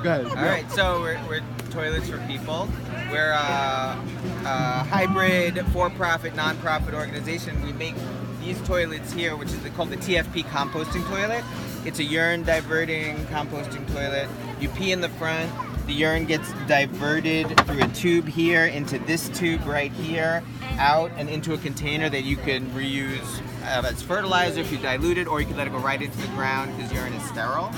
Go ahead. All right, so we're Toilets for People. We're a hybrid, for-profit, non-profit organization. We make these toilets here, which is called the TFP composting toilet. It's a urine diverting composting toilet. You pee in the front. The urine gets diverted through a tube here into this tube right here, out and into a container that you can reuse as fertilizer if you dilute it, or you can let it go right into the ground because urine is sterile.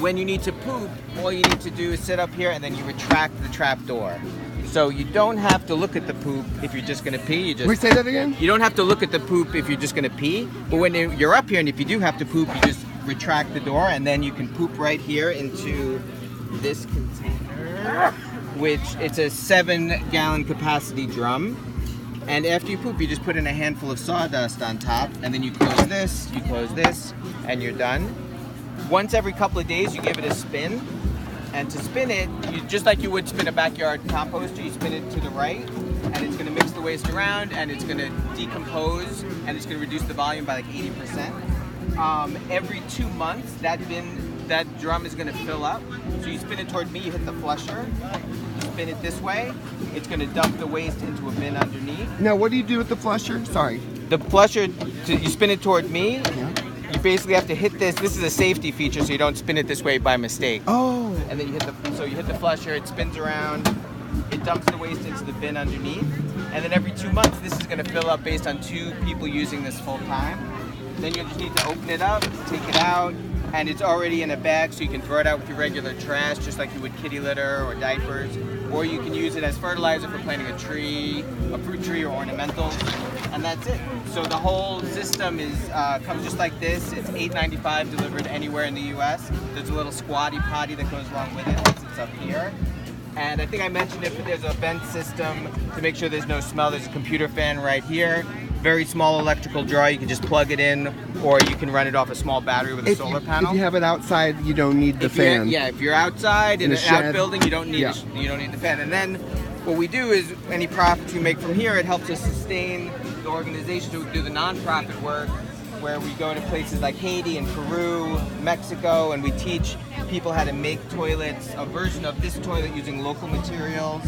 When you need to poop, all you need to do is sit up here and then you retract the trap door. So you don't have to look at the poop if you're just gonna pee. You just Wait, say that again? You don't have to look at the poop if you're just gonna pee. But when you're up here and if you do have to poop, you just retract the door and then you can poop right here into this container, which it's a 7-gallon capacity drum. And after you poop, you just put in a handful of sawdust on top, and then you close this, and you're done. Once every couple of days, you give it a spin. And to spin it, just like you would spin a backyard composter, you spin it to the right, and it's going to mix the waste around, and it's going to decompose, and it's going to reduce the volume by like 80%. Every 2 months, that drum is going to fill up. So you spin it toward me, you hit the flusher, you spin it this way, it's going to dump the waste into a bin underneath. Now, what do you do with the flusher? Sorry. The flusher, you spin it toward me. Yeah. You basically have to hit this. This is a safety feature, so you don't spin it this way by mistake. Oh. And then you hit the flusher, it spins around, it dumps the waste into the bin underneath. And then every 2 months, this is going to fill up based on 2 people using this full time. Then you just need to open it up, take it out, and it's already in a bag, so you can throw it out with your regular trash, just like you would kitty litter or diapers. Or you can use it as fertilizer for planting a tree, a fruit tree, or ornamentals, and that's it. So the whole system comes just like this. It's $8.95 delivered anywhere in the U.S. There's a little squatty potty that goes along with it. It's up here. And I think I mentioned it, but there's a vent system to make sure there's no smell. There's a computer fan right here. Very small electrical drawer. You can just plug it in, or you can run it off a small battery with a solar panel. If you have it outside, you don't need the fan. If you're outside in an outbuilding, you don't need the fan. And then what we do is any profits we make from here, it helps us sustain the organization. So we do the nonprofit work, where we go to places like Haiti and Peru, Mexico, and we teach people how to make toilets, a version of this toilet using local materials.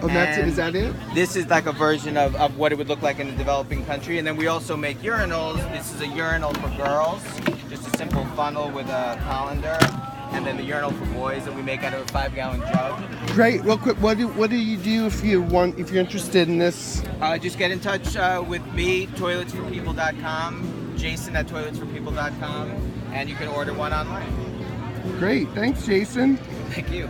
Oh, that's it? Is that it? This is like a version of what it would look like in a developing country. And then we also make urinals. This is a urinal for girls, just a simple funnel with a colander. And then the urinal for boys that we make out of a 5-gallon jug. Great. Real quick, what do you do if you're interested in this? Just get in touch with me, toiletsforpeople.com, Jason at toiletsforpeople.com, and you can order one online. Great. Thanks, Jason. Thank you.